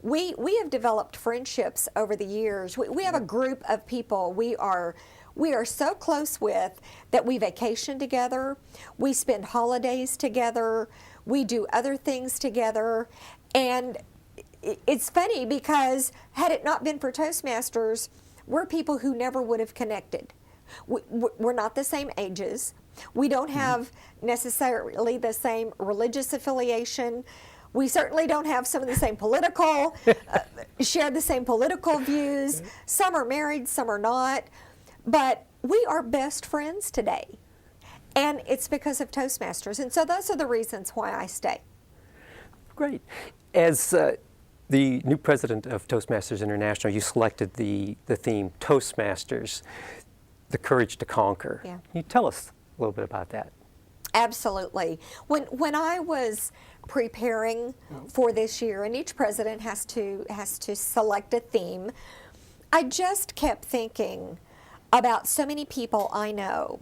we have developed friendships over the years. We have a group of people we are so close with that we vacation together, we spend holidays together, we do other things together, and it's funny because had it not been for Toastmasters, we're people who never would have connected. We're not the same ages. We don't have necessarily the same religious affiliation. We certainly don't have some of the same political, share the same political views. Some are married, some are not. But we are best friends today. And it's because of Toastmasters. And so those are the reasons why I stay. Great. As the new president of Toastmasters International, you selected the theme Toastmasters, the courage to conquer. Yeah. Can you tell us a little bit about that? Absolutely. When I was preparing for this year, and each president has to select a theme, I just kept thinking about so many people I know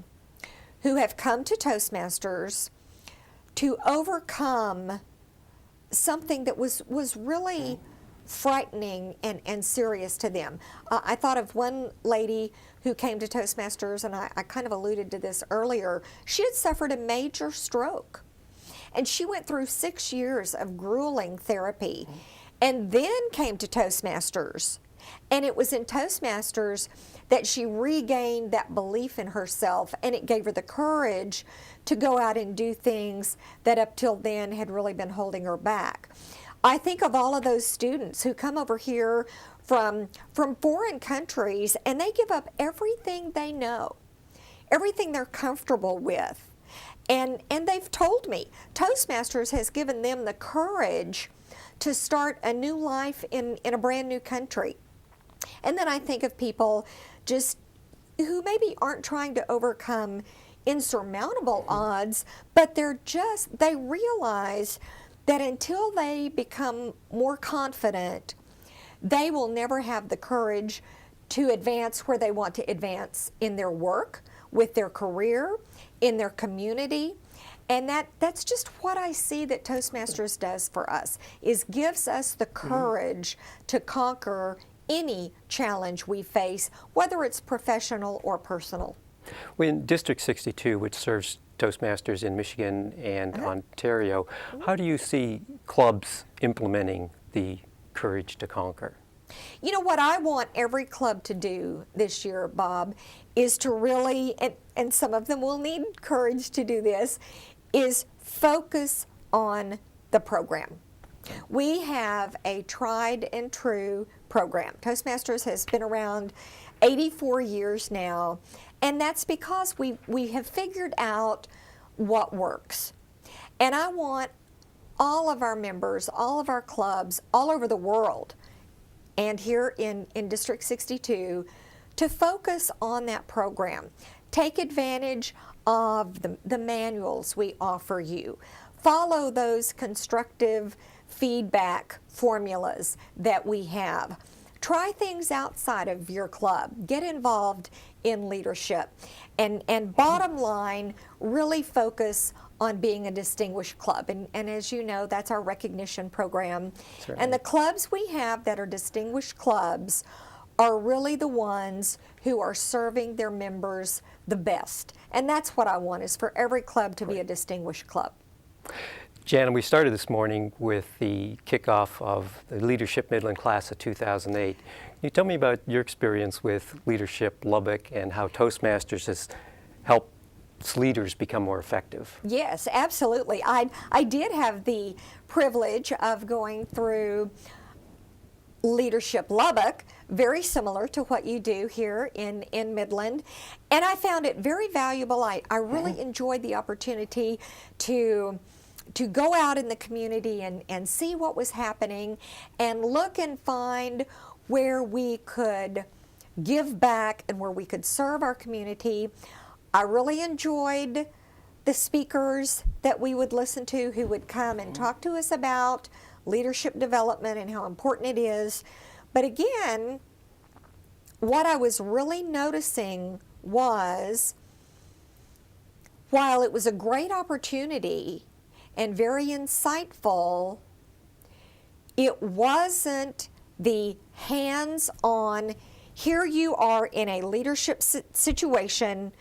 who have come to Toastmasters to overcome something that was really frightening and serious to them. I thought of one lady who came to Toastmasters, and I kind of alluded to this earlier. She had suffered a major stroke, and she went through 6 years of grueling therapy and then came to Toastmasters. And it was in Toastmasters that she regained that belief in herself, and it gave her the courage to go out and do things that up till then had really been holding her back. I think of all of those students who come over here from foreign countries, and they give up everything they know, everything they're comfortable with. And they've told me Toastmasters has given them the courage to start a new life in a brand new country. And then I think of people just who maybe aren't trying to overcome insurmountable odds, but they realize that until they become more confident, they will never have the courage to advance where they want to advance in their work, with their career, in their community. And that's just what I see that Toastmasters does for us, is gives us the courage to conquer any challenge we face, whether it's professional or personal. Well, in District 62, which serves Toastmasters in Michigan and Ontario, how do you see clubs implementing the courage to conquer? You know, what I want every club to do this year, Bob, is to really, and some of them will need courage to do this, is focus on the program. We have a tried and true program. Toastmasters has been around 84 years now, and that's because we have figured out what works. And I want all of our members, all of our clubs, all over the world, and here in District 62, to focus on that program. Take advantage of the manuals we offer you. Follow those constructive feedback formulas that we have. Try things outside of your club. Get involved in leadership. And bottom line, really focus on being a distinguished club. And as you know, that's our recognition program. Certainly. And the clubs we have that are distinguished clubs are really the ones who are serving their members the best. And that's what I want, is for every club to be a distinguished club. Jana, we started this morning with the kickoff of the Leadership Midland class of 2008. Can you tell me about your experience with Leadership Lubbock and how Toastmasters has helped leaders become more effective? Yes, absolutely. I did have the privilege of going through Leadership Lubbock, very similar to what you do here in Midland, and I found it very valuable. I really enjoyed the opportunity to go out in the community and see what was happening and look and find where we could give back and where we could serve our community. I really enjoyed the speakers that we would listen to who would come and talk to us about leadership development and how important it is. But again, what I was really noticing was, while it was a great opportunity and very insightful, It wasn't the hands-on, here you are in a leadership situation,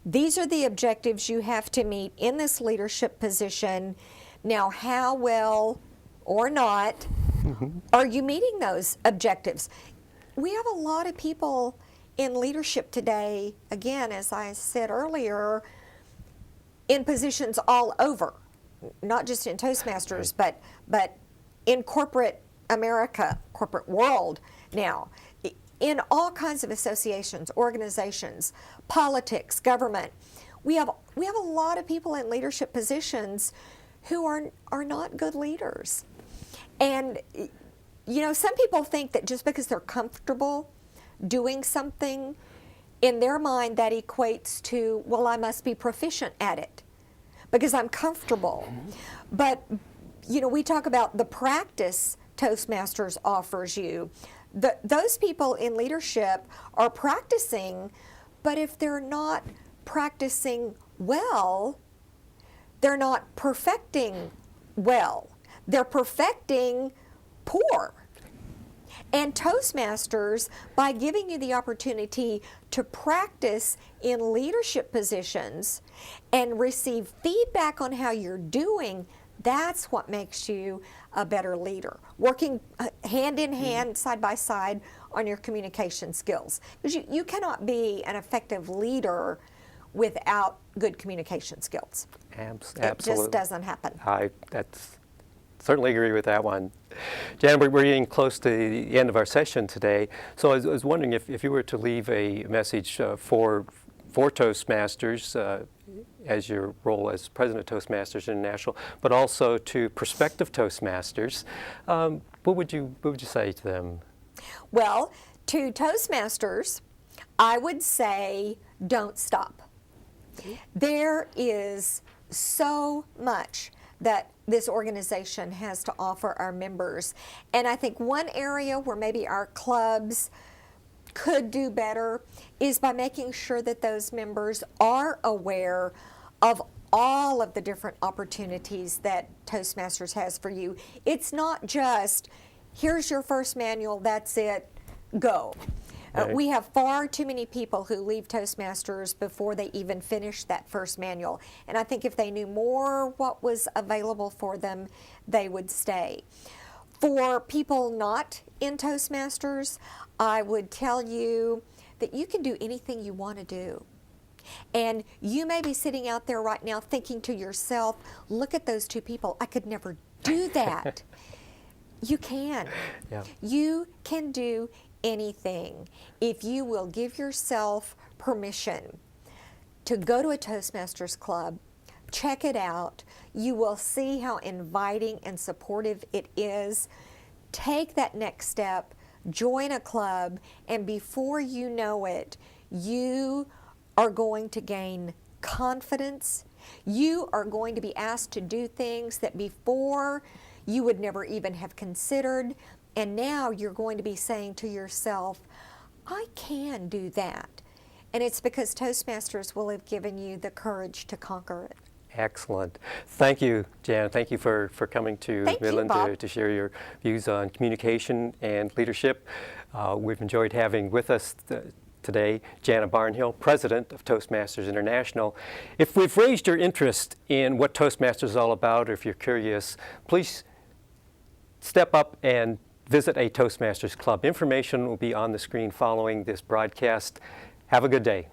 these are the objectives you have to meet in this leadership position. Now, how well or not are you meeting those objectives? We have a lot of people in leadership today, again, as I said earlier, in positions all over, not just in Toastmasters, but in corporate America, corporate world now, in all kinds of associations, organizations, politics, government. We have a lot of people in leadership positions who are not good leaders. And you know, some people think that just because they're comfortable doing something, in their mind that equates to, well, I must be proficient at it because I'm comfortable. But you know, we talk about the practice Toastmasters offers you. Those people in leadership are practicing, but if they're not practicing well, they're not perfecting well. They're perfecting poor. And Toastmasters, by giving you the opportunity to practice in leadership positions and receive feedback on how you're doing, that's what makes you a better leader. Working hand in hand, side by side on your communication skills. Because you cannot be an effective leader without good communication skills. Absolutely. It just doesn't happen. That's certainly agree with that one. Jana, we're getting close to the end of our session today. So I was wondering if you were to leave a message for Toastmasters as your role as president of Toastmasters International, but also to prospective Toastmasters, what would you say to them? Well, to Toastmasters, I would say don't stop. There is so much that this organization has to offer our members. And I think one area where maybe our clubs could do better is by making sure that those members are aware of all of the different opportunities that Toastmasters has for you. It's not just, here's your first manual, that's it, go. Right. We have far too many people who leave Toastmasters before they even finish that first manual. And I think if they knew more what was available for them, they would stay. For people not in Toastmasters, I would tell you that you can do anything you want to do. And you may be sitting out there right now thinking to yourself, look at those two people, I could never do that. You can. Yeah. You can do anything if you will give yourself permission to go to a Toastmasters club, check it out. You will see how inviting and supportive it is. Take that next step, join a club, and before you know it, you are going to gain confidence. You are going to be asked to do things that before you would never even have considered. And now you're going to be saying to yourself, I can do that. And it's because Toastmasters will have given you the courage to conquer it. Excellent. Thank you, Jana. Thank you for coming to Midland to share your views on communication and leadership. We've enjoyed having with us today Jana Barnhill, President of Toastmasters International. If we've raised your interest in what Toastmasters is all about, or if you're curious, please step up and visit a Toastmasters club. Information will be on the screen following this broadcast. Have a good day.